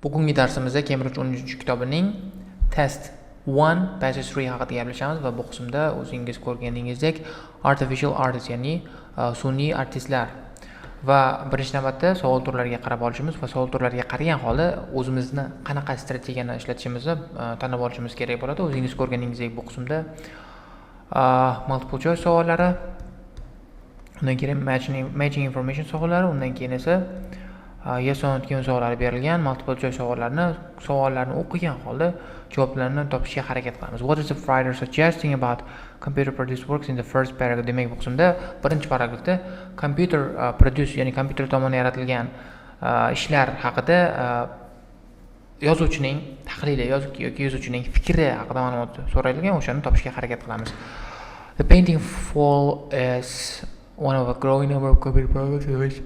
Bugungi darsimizda Cambridge 13-kitobining test 1 passage 3 haqida gaplashamiz va bu qismda o'zingiz ko'rganingizdek artificial artists, ya'ni sun'iy artistlar va birinchi navbatda savol turlariga qarab olishimiz va savol turlariga qaragan holda o'zimizni qanaqa strategiyani ishlatishimizni tanlab olishimiz kerak bo'ladi. O'zingiz ko'rganingizdek bu qismda multiple choice savollari, undan keyin matching information savollari, undan keyin esa yes or no degan savollar berilgan multiple choice savollarni o'qigan holda javoblarni topishga harakat qilamiz. What is the writer suggesting about computer produced works in the first paragraph? Demak, bu qismda birinchi paragrafda computer produced, ya'ni kompyuter tomonidan yaratilgan ishlar haqida yozuvchining tahlili yoki yozuvchining fikri haqida ma'lumot so'ralgan, o'shani topishga harakat qilamiz. The painting fall is one of a growing number of computer programs which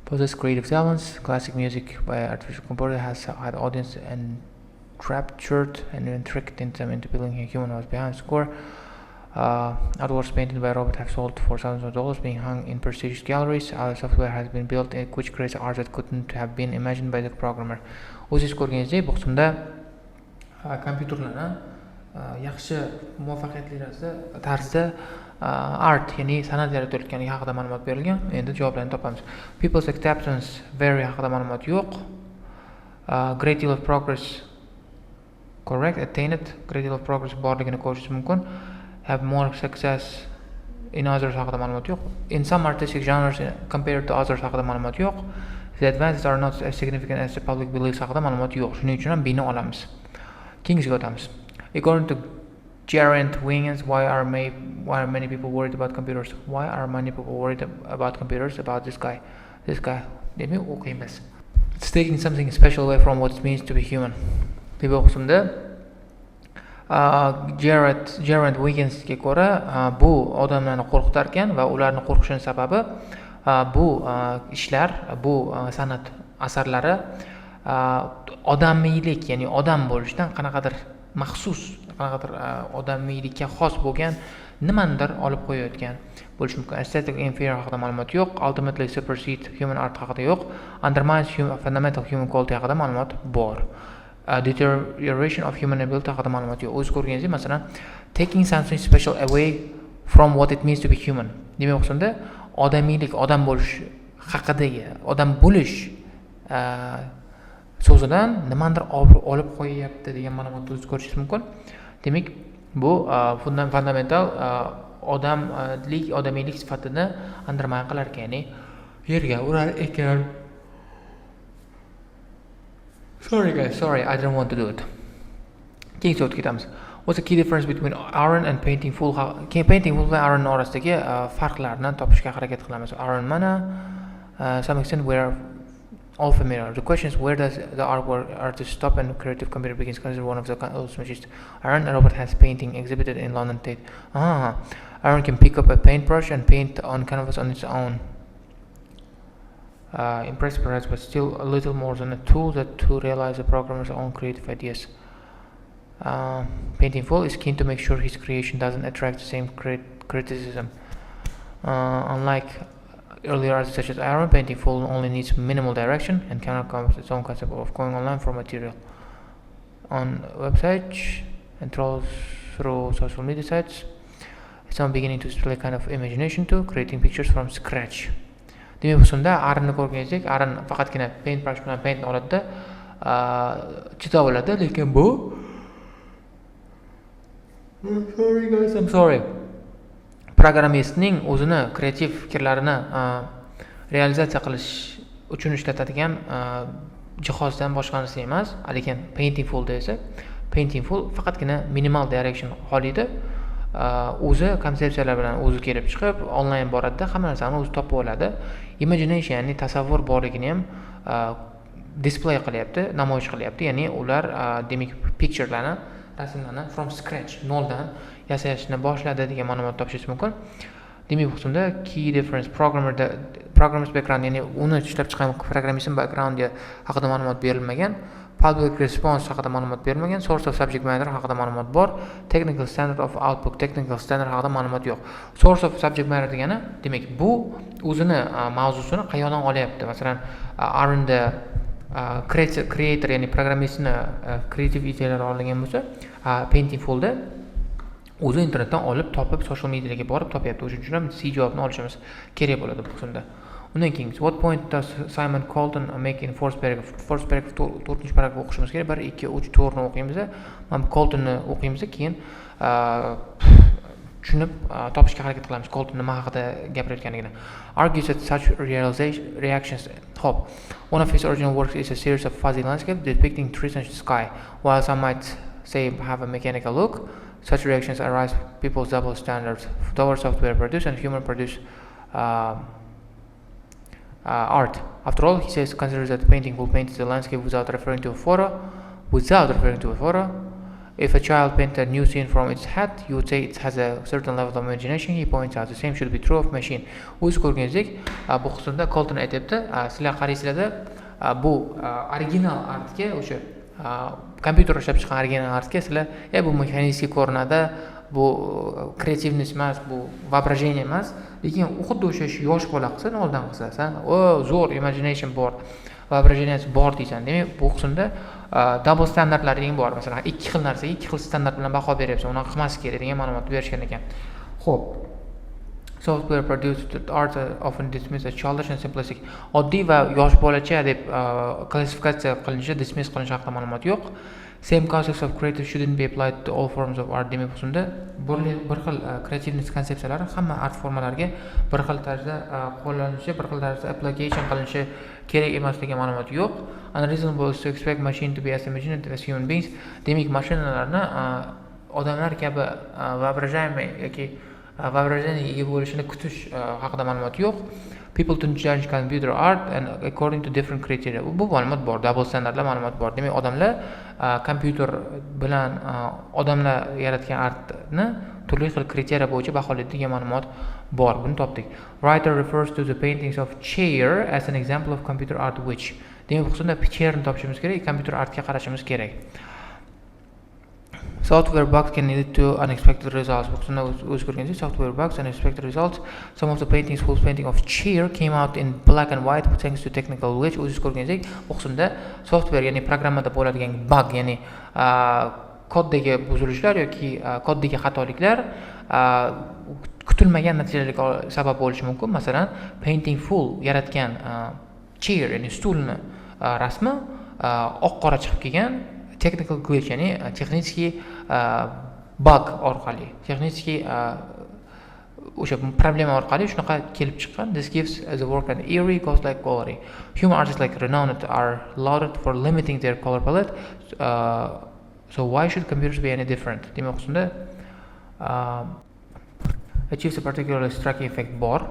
possess creative talents. Classic music by artificial composer has had audience enraptured and intrigued into building a human was behind the score. Artworks painted by robot have sold for thousands of dollars, being hung in prestigious galleries. Other software has been built which creates art that couldn't have been imagined by the programmer. O'zingiz ko'rganingizdek, bu qismda kompyuterlarni yaxshi muvaffaqiyatli tarzda art, ya'ni san'at yaratayotganligi haqida ma'lumot berilgan. Endi javoblarni topamiz. People's acceptance vary haqida ma'lumot yo'q. Great deal of progress correct, attained. Great deal of progress borligini ko'rishingiz mumkin. Have more success in others haqida ma'lumot yo'q. In some artistic genres compared to others haqida ma'lumot yo'q. The advances are not as significant as the public believes haqida ma'lumot yo'q. Shuning uchun ham bini olamiz. Keyingisiga o'tamiz. According to Jahongir Ismatullayev, why are many people worried about computers? Why are many people worried about computers? About this guy. Demak, o'qiymiz. It's taking something special away from what it means to be human. Deb o'qisumda Jahongir Ismatulleyevga ko'ra bu odamlarni qo'rqitar ekan va ularni qo'rqishining sababi bu ishlar, bu san'at asarlari odamiylik, ya'ni odam bo'lishdan qanaqadir maxsus, qanaqadir odamiylikka xos bo'lgan nimanidir olib qo'yayotgan bo'lishi mumkin. Aesthetic inferior haqida ma'lumot yo'q. Ultimately supersede human art haqida yo'q. Undermines fundamental human quality haqida ma'lumot bor. Deterioration of human ability haqida ma'lumot yo'q. O'z ko'rganingizdek, masalan, taking something special away from what it means to be human. Demak, o'shanda odamiylik, odam bo'lish haqidagi, odam bo'lish so'zidan nimadir olib qo'yayapti degan ma'lumotni o'z ko'rishingiz mumkin. Demak, bu fundamental odamiylik sifatini undermine qilar ekan, ya'ni yerga urar ekan. Sorry guys, I didn't want to do it. Keyingi so'zga ketamiz. What's the key difference between iron and painting full? Painting full va iron orasidagi farqlarni topishga harakat qilamiz. Iron mana some extent we're all familiar. The question is, where does the artist stop and creative computer begins? Considered one of the oldest machines. Aaron, a robot, has painting exhibited in London Tate. Aaron can pick up a paintbrush and paint on canvas on its own. Impressive perhaps, but still a little more than a tool to realize the programmer's own creative ideas. Painting full is keen to make sure his creation doesn't attract the same criticism. Unlike earlier artists such as Aaron, painting full only needs minimal direction and cannot come with its own concept of going online for material. On websites and through social media sites, it's now beginning to display kind of imagination too, creating pictures from scratch. Demak, bu sunda Aaron'ni ko'rganingizdek, Aaron faqatgina paintbrush bilan paintni oladida chida oladi, lekin bu sorry guys, I'm sorry. Programmistning o'zini kreativ fikrlarini realizatsiya qilish uchun ishlatadigan jihozdan boshqa narsa emas. Lekin painting fullda esa painting full faqatgina minimal direction xolida o'zi konsepsiyalar bilan o'zi kelib chiqib onlayn boradida hamma narsani o'zi topib oladi. Imagination, ya'ni tasavvur borligini ham display qilyapti, namoyish qilyapti. Ya'ni ular demak picturelarni, rasmlarni from scratch, noldan yasashni boshladi degan ma'lumot topishingiz mumkin. Demak, bu qismda key difference programmer's background, ya'ni uni ishlab chiqqan programmistning backgroundi haqida ma'lumot berilmagan. Public response haqida ma'lumot bermagan. Source of subject matter haqida ma'lumot bor. Technical standard of output, technical standard haqida ma'lumot yo'q. Source of subject matter degani, demak, bu o'zini mavzusini qayerdan olyapti? Masalan, R&D creator, ya'ni programmistni creative ideyalar olingan bo'lsa, Paintingful'da o'zi internetdan olib, topib, social mediaga borib topyapti. O'shuning uchun ham C javobni olishimiz kerak bo'ladi bu qismda. Undan keyin, what point does Simon Colton make in first paragraph? First paragraph 4-chi paragraf o'qishimiz kerak. 1, 2, 3, 4 ni o'qiymiz. Mana Coltonni o'qiymiz, keyin tushunib topishga harakat qilamiz. Colton nima haqida gapirayotganligini. Argues that such reactions. Hop. One of his original works is a series of fuzzy landscapes depicting trees and sky. While some might say have a mechanical look, such reactions arise people's double standards towards software produced and human produced art. After all, he says, considers that painting will paint the landscape without referring to a photo. If a child painted a new scene from its hat, you would say it has a certain level of imagination. He points out the same should be true of machine. O'z ko'rganingizdek, bu qismda Colton aytibdi, sizlar qaraysizlarda bu original artga, o'sha kompyuter ishlab chiqqan original artga sizlar, bu mexanический ko'rinadi, bu kreativность emas, bu воображение emas, lekin xuddi o'sha yosh bola qilsa, oldin qilsa, san zo'r imagination bor, воображение bor deysan. Demak, bu qismda double standardlar degan bor. Masalan, ikki xil narsaga ikki xil standart bilan baho beryapsan, uni qilmas kerak degan ma'lumotni berishgan ekan. Xo'p. Software produced art often dismissed as childish and simplistic. Oddiy va yosh bolacha deb klassifikatsiya qilinishi, dismiss qilinishi haqida ma'lumot yo'q. Same concepts of creative shouldn't be applied to all forms of art. Demak, bunda bir xil kreativность konsepsiyalari hamma art formalariga bir xil tarzda qo'llanilishi, bir xil tarzda application qilinishi kerak emas degan ma'lumot yo'q. Unreasonable is to expect machine to be as imaginative as human beings. Demak, mashinalarni odamlar kabi воображение ega bo'lishini kutish haqida ma'lumot yo'q. People to judge computer art and according to different criteria. Bu ma'lumot bor, double standardlar ma'lumot bor. Demak, odamlar kompyuter bilan odamlar yaratgan artni turli xil kriteriya bo'yicha baholaydi degan ma'lumot bor. Buni topdik. Writer refers to the paintings of chair as an example of computer art which. Demak, bu qismda chairni topishimiz kerak, kompyuter artga qarashimiz kerak. Software bugs can lead to unexpected results. Software bugs and unexpected results. Some of the paintings, full painting of chair, came out in black and white thanks to technical glitch. Software, ya'ni programmada bo'ladigan bug, ya'ni koddagi buzilishlar yoki koddagi xatoliklar kutilmagan natijalarga sabab bo'lishi mumkin. Masalan, painting full yaratgan chair, ya'ni stulni rasmi oq-qora chiqib kelgan. Technical glitch, ya'ni texnik bug orqali, texnik o'sha problema orqali shunaqa kelib chiqqan. This gives the work an eerie, ghost-like quality. Human artists like renowned are lauded for limiting their color palette. So why should computers be any different? Demak, qismda achieves a particularly striking effect bor.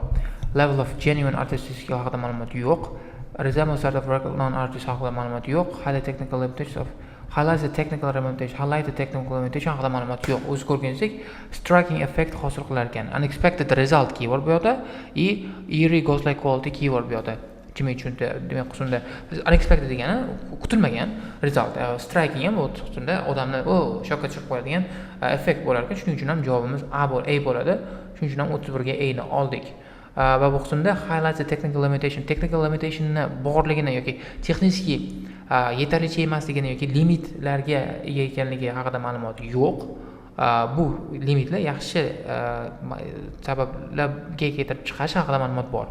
Level of genuine artistic skill haqida ma'lumot yo'q. Resemblance of non artist haqida ma'lumot yo'q. Highlight the technical limitation haqida ma'lumot yo'q. O'zi ko'rganingizdek, striking effect hosil qilar ekan. Unexpected result keyword bu yerda, eerie ghost-like quality keyword bu yerda. Kim uchun demak qismda unexpected degani kutilmagan result. Striking ham bu qismda odamni shokka tushirib qo'yadigan effekt bo'lar ekan. Shuning uchun ham javobimiz A bo'ladi. Shuning uchun ham 31 ga A ni oldik. Va bu qismda highlight the technical limitationni borligini yoki texnik yetarlicha emasligini yoki limitlarga ega ekanligi haqida ma'lumot yo'q. Bu limitlar yaxshi sabablarga keltirib chiqish haqida ma'lumot bor.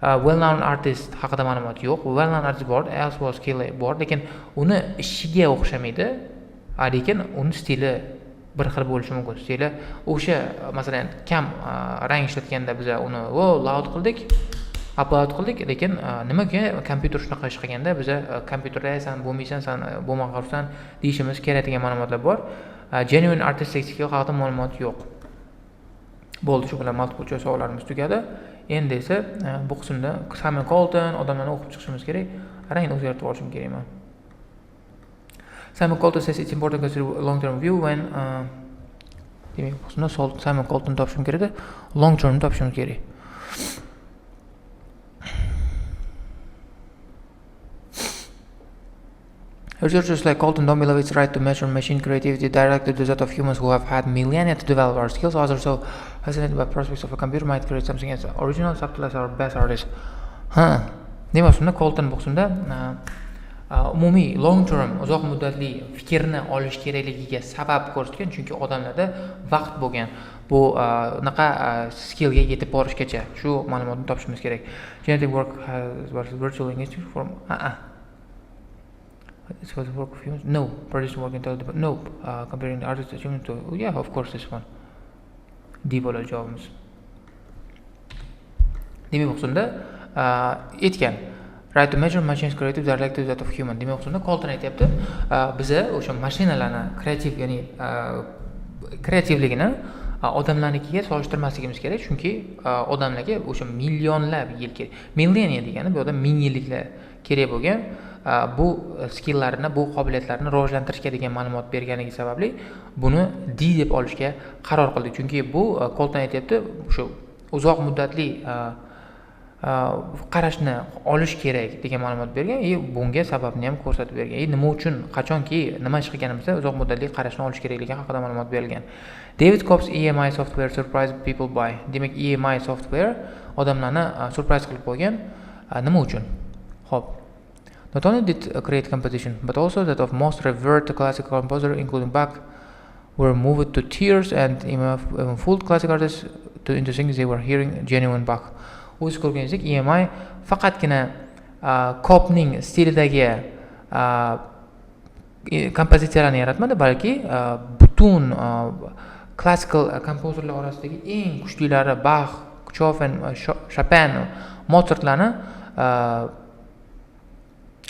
Well-known artist haqida ma'lumot yo'q. Well-known artist bor, else was skill bor, lekin uni ishiga o'xshamaydi. Lekin uni stili bir xil bo'lishi mumkin. Stili o'sha, masalan, kam rang ishlatganda biz uni loud qildik, upload qildik, lekin nimaga kompyuter shunaqa ish qilganda biz kompyuterda san bo'lmaysan, san bo'lmag'ursan deyishimiz kerak degan ma'lumotlar bor. Genuine artistic skill haqida ma'lumot yo'q. Bo'ldi, shu bilan multiple choice savollarimiz tugadi. Endi esa bu qismda Simon Colton odamlarni o'qib chiqishimiz kerak. Rangni o'zgartirib olishim kerakman. Simon Colton says it's important to consider long-term view when demak, bu qismda Simon Colton topishim kerak edi. Long term topishim kerak. Researchers like Colton Domilovitz write to measure machine creativity directly to that of humans who have had millennia to develop our skills. Others are so fascinated by prospects of a computer might create something as original, subtle as our best artists. Demak, shunda Colton buxunda umumiy long term uzoq muddatli fikrni olish kerakligiga sabab ko'rsatgan, chunki odamlarda vaqt bo'lgan bu naqa skillga yetib borishgacha shu ma'lumotni topishimiz kerak. Genetic work has virtual linguistic form. It's for the work of humans. No, producing work intelligence. No, comparing the artist achievement to yeah, of course this one. Deep bo'ladi javobimiz. Demak, buxunda aytgan Right to measure machines creative directly that of human. Demak, o'shunda Colton aytayapti, biza o'sha mashinalarni kreativ, ya'ni kreativligini odamlarnikiga solishtirmasligimiz kerak, chunki odamlarga o'sha millionlab yil kerak. Milleniya degani bu yerda ming yilliklar kerak bo'lgan bu skilllarini, bu qobiliyatlarni rivojlantirishga degan ma'lumot berganligi sababli buni D deb olishga qaror qildik. Chunki bu Colton aytayapti, o'sha uzoq muddatli qarashni olish kerak degan ma'lumot bergan, bunga sababni ham ko'rsatib bergan. Nima uchun, qachonki nima ish qilganimizda uzoq muddatli qarashni olish kerakligi haqida ma'lumot berilgan. David Cobb's EMI software surprised people by. Demak, EMI software odamlarni surprise qilib qo'ygan. Nima uchun? Xo'p. Not only did create composition, but also that of most revered classical composer, including Bach, were moved to tears and even fooled classical artists into thinking they were hearing genuine Bach. O'z ko'rganingizdek, EMI faqatgina Cobbning stilidagi kompozitsiyalarni yaratmadi, balki butun klassik kompozorlar orasidagi eng kuchlilari Bach, Chopin, Chopin, Mozartlarni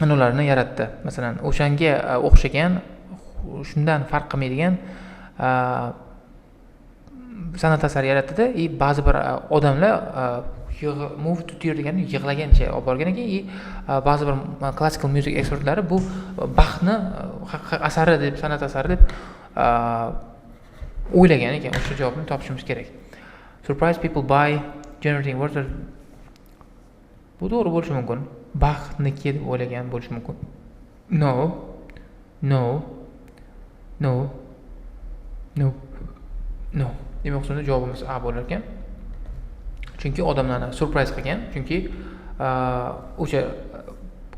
ularni yaratdi. Masalan, o'shanga o'xshagan, shundan farq qilmaydigan san'at asari yaratdi-da, ba'zi bir odamlar move to tear degani yig'lagancha olib borgan ekan. Ba'zi bir classical music expertlari bu Bachni asari deb, san'at asari deb o'ylagan ekan. O'sha javobni topishimiz kerak. Surprise people by generating words. Bu to'g'ri bo'lishi mumkin. Bachniki deb o'ylagan bo'lishi mumkin. No. Demak, shunda javobimiz A bo'lar ekan. Chunki odamlarni surprise qilgan, chunki o'sha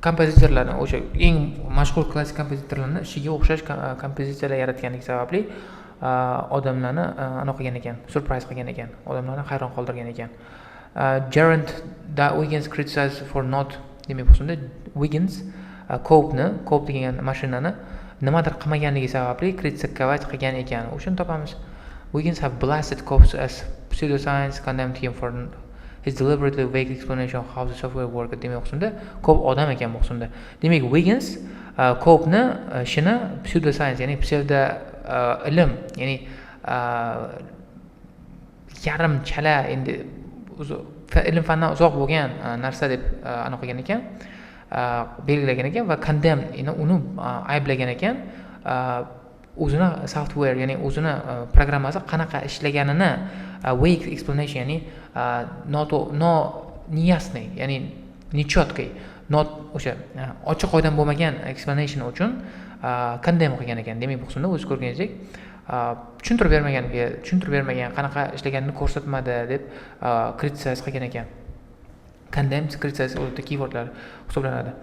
kompozitorlarni, o'sha eng mashhur klassik kompozitorlarni ishiga o'xshash kompozitsiyalar yaratganligi sababli odamlarni qilgan ekan, surprise qilgan ekan, odamlarni hayron qoldirgan ekan. Gerard Wiggins criticized for not, demak, shunda Wiggins Cobb degan mashinani nimadir qilmaganligi sababli kritikovat qilgan ekan. O'shani topamiz. Wiggins have blasted Cobb as pseudoscience, condemned him for his deliberately vague explanation of how the software worked. Demak, shunda Cobb odam ekan bu shunda. Demak, Wiggins Cobbni ishini pseudoscience, ya'ni pseudo ilm, ya'ni yarim chala, endi ilm fandan uzoq bo'lgan narsa deb qilgan ekan, belgilagan ekan va condemn, uni ayblagan ekan. O'zini software, ya'ni o'zini programmasi qanaqa ishlaganini vague explanation, ya'ni неясный, ya'ni нечёткий, o'sha ochiq oydin bo'lmagan explanation uchun condemn qilgan ekan. Demak, bu qismda o'z ko'rganingizdek tushuntirib bermagan, qanaqa ishlaganini ko'rsatmadi deb criticize qilgan ekan. Condemn, criticize o'ta keywordlar hisoblanadi.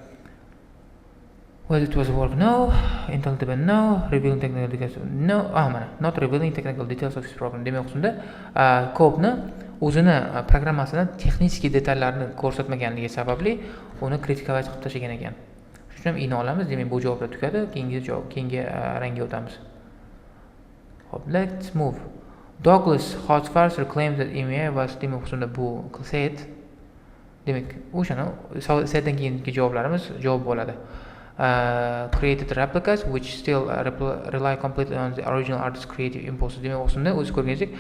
Whether it was work, no. Intelligible, no. Revealing technical details, no. Not revealing technical details of his program. Demak, shunda Cobbni o'zini programmasini texnik detallarni ko'rsatmaganligi sababli uni kritikovat qilib tashlagan ekan. Shuning uchun ina olamiz. Demak, bu javoblar tugadi. Keyingi rangga o'tamiz. Hop, let's move. Douglas Hotfarser claims that EMI was, demak, shunda bu said. Demak, o'shani saytdan keyingi javoblarimiz javob bo'ladi. Created replicas which still rely completely on the original artist's creative impulses. Demak, o'shanda o'zi ko'rganingizdek,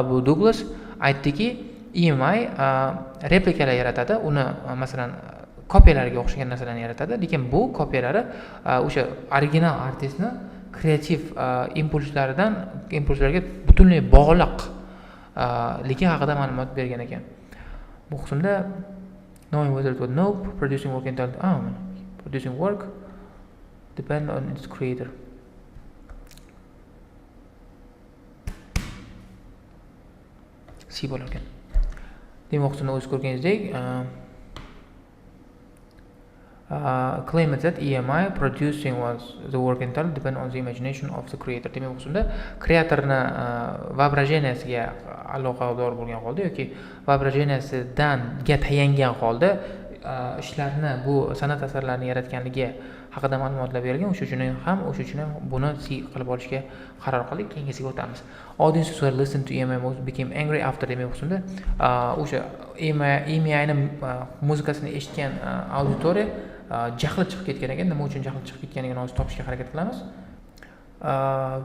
bu Douglas aytdiki, EMI replikalar yaratadi, uni masalan kopiyalarga o'xshagan narsalarni yaratadi, lekin bu kopiyalari o'sha original artistni kreativ impulslarga butunlay bog'liq ligi haqida ma'lumot bergan ekan. Bu qismda knowing whether it was nope, producing work, producing work. depend on its creator. C bo'lar ekan. Demak, o'z ko'rganingizdek, claim that EMI producing was the work entirely depend on the imagination of the creator. Demak, o'shunda kreatorni воображениясiga aloqador bo'lgan holda yoki воображениясidan tayangan holda ishlarni, bu san'at asarlarini yaratganligi haqida ma'lumotlar berilgan. O'sha uchun ham buni C qilib olishga qaror qildik. Keyingisiga o'tamiz. Audiences who listened to EMI became angry after. Demak, o'shunda o'sha EMI ni muzikasini eshitgan auditoriya jahli chiqib ketgan ekan. Nima uchun jahli chiqib ketganligini hozir topishga harakat qilamiz.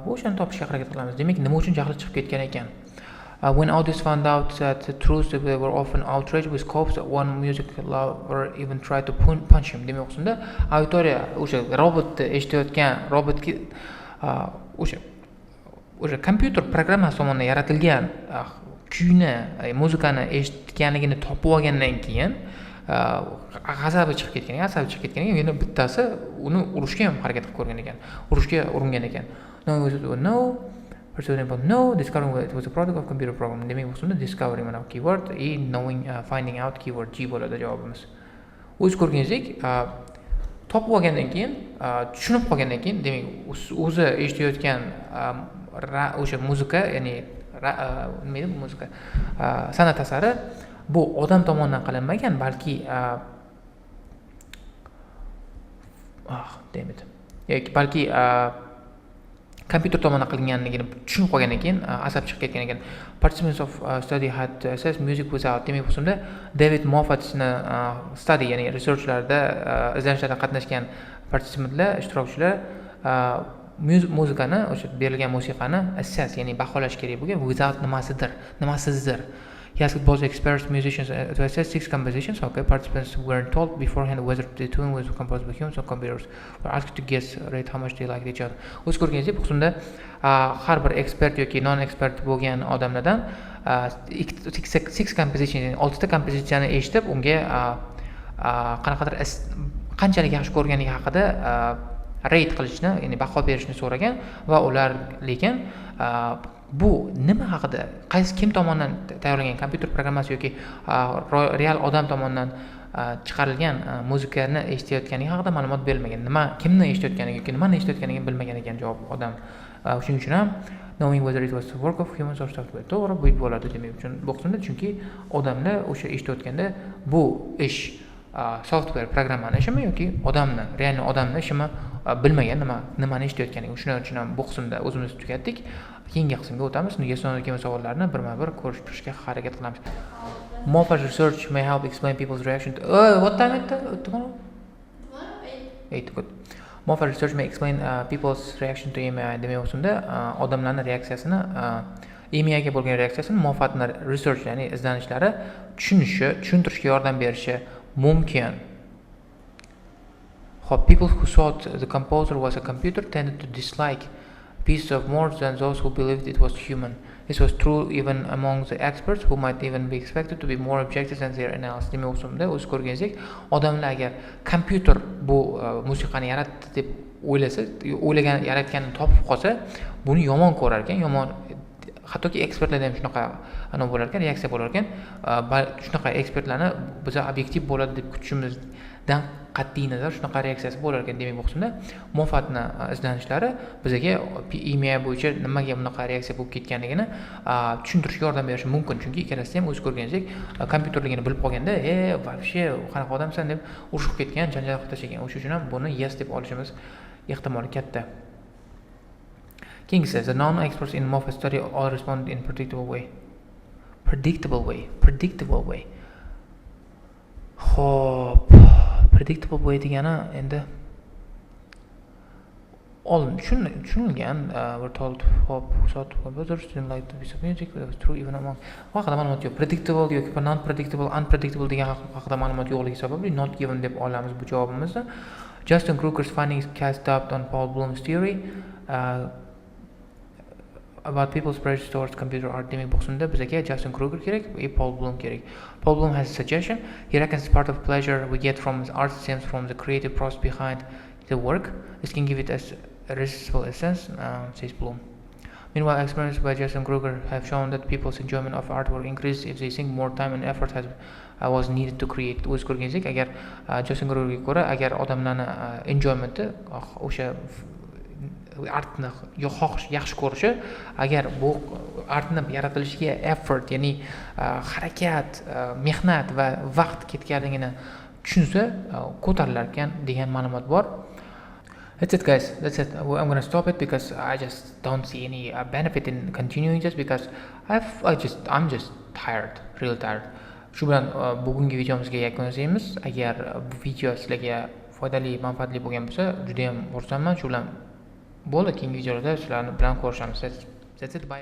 Bu o'shani topishga harakat qilamiz. Demak, nima uchun jahli chiqib ketgan ekan? When audience found out that the truth, they were often outraged with scoffs. One music lover even tried to punch him. Demak, o'shanda auditoriya o'sha robotni eshitayotgan robotga o'sha kompyuter programmasi tomonidan yaratilgan kuyni, muzikani eshitganligini topib olgandan keyin g'azabi chiqib ketgan ekan. Yana bittasi uni urishga ham harakat qilib ko'rgan ekan. Urishga uringan ekan. No, discovering it was a product of computer program. Demak, o'shunda discovering mana keyword knowing, finding out keyword G bo'ladi javobimiz. O'z ko'rganingizdek, topib olgandan keyin, tushunib qolgandan keyin, demak, o'zi eshitayotgan o'sha muzika, ya'ni nima edi bu muzika? San'at asari bu odam tomonidan qilinmagan, balki balki kompyuter tomonidan qilinganligini tushunib qolgandan keyin asab chiqib ketgan ekan. Participants of study had to assess music without. Demak, o'shunda David Moffat'ni study, ya'ni researchlarda, izlanishlarda qatnashgan participantlar, ishtirokchilar muzikani, o'sha berilgan musiqani assess, ya'ni baholash kerak bo'lgan. Without nimasizdir. He asked both experts musicians to assess 6 compositions. Okay, participants weren't told beforehand whether the tune was composed by humans or computers. Were asked to guess, rate how much they liked each other. O'z ko'rganingizdek, o'shunda har bir ekspert yoki non-ekspert bo'lgan odamlardan 6 composition, ya'ni 6 ta kompozitsiyani eshitib, unga qanaqadir qanchalik yaxshi ko'rganligi haqida rate qilishni, ya'ni baho berishni so'ragan va ular lekin bu nima haqida, kim tomonidan tayyorlangan kompyuter programmasi yoki real odam tomonidan chiqarilgan muzikani eshitayotganligi haqida ma'lumot berilmagan. Kimni eshitayotganligi yoki nimani eshitayotganligini bilmagan ekan javob odam. Shuning uchun ham knowing whether it was the work of humans or software. To'g'ri, bu bo'ladi demak uchun bo'qsinda, chunki odamlar o'sha eshitayotganda bu ish software programmani ishimi yoki real odamni ishimi bilmagan, nimani eshitayotganligini. Shuning uchun ham bu qismda o'zimiz tugatdik. Keyingi qismga o'tamiz. Kelgan savollarni birma-bir ko'rib chiqishga harakat qilamiz. Moffat research may help explain people's reaction to what time tomorrow? 8. Good. Moffat research may explain people's reaction to EMI. Demak, o'shunda odamlarning reaksiyasini, EMIga bo'lgan reaksiyasini Moffatning research, ya'ni izlanishlari tushuntirishga yordam berishi mumkin. People who thought the composer was a computer tended to dislike piece of more than those who believed it was human. This was true even among the experts, who might even be expected to be more objective than their analysis. Demak, o'shunda o'z ko'rganingizdek, odamlar agar kompyuter bu musiqani yaratdi deb yaratganini topib qolsa, buni yomon ko'rar ekan, hattoki ekspertlarda ham shunaqa bo'lar ekan, reaksiya bo'lar ekan. Shunaqa ekspertlarni biz obyektiv bo'ladi deb kutishimizdan qat'iy nazar shunaqa reaksiyasi bo'lar ekan. Demak, bu qismda Moffatni izlanishlari bizga EMI bo'yicha nimaga bunaqa reaksiya bo'lib ketganligini tushuntirishga yordam berishi mumkin. Chunki ikkalasida ham o'z ko'rganingizdek kompyuterligini bilib qolganda, вообще qanaqa odamsan deb urushib ketgan, janjal qilib tashlagan. O'sha uchun ham buni yes deb olishimiz ehtimoli katta. Keyingisi, the non-experts in Moffat study all responded in predictable way. Xo'p, predictable way degani endi tushunilgan. We're told composers didn't like the piece of music, it was true even among. Haqida ma'lumot yo'q. Predictable yoki non-predictable, unpredictable degan haqida ma'lumot yo'qligi sababli not given deb olamiz bu javobimizni. Justin Kruger's findings cast doubt on Paul Bloom's theory. about people's prejudice towards computer art demak bo'lsunda bizga Justin Kruger kerak va Paul Bloom kerak. Paul Bloom has a suggestion. He reckons part of pleasure we get from art stems from the creative process behind the work. This can give it a irresistible essence, says Bloom. Meanwhile, experiments by Justin Kruger have shown that people's enjoyment of artwork increases if they think more time and effort was needed to create. O'z ko'rganingizda agar Justin Krugerga ko'ra agar odamlarni enjoymenti o'sha artni xohish yaxshi ko'rishi agar bu artni yaratilishiga effort ya'ni harakat mehnat va vaqt ketganligini tushunsa ko'tarilar ekan degan ma'lumot bor. That's it, guys. That's it. I'm gonna stop it because I just don't see any benefit in continuing just because I'm just tired, real tired. Shu bilan bugungi videomizga yakun yasaymiz. Agar bu video sizlarga foydali, manfaatli bo'lgan bo'lsa, juda ham xursandman. Shu bilan bo'ldi. Keyingi videolarda sizlar bilan ko'rishamiz. That's it. Bye.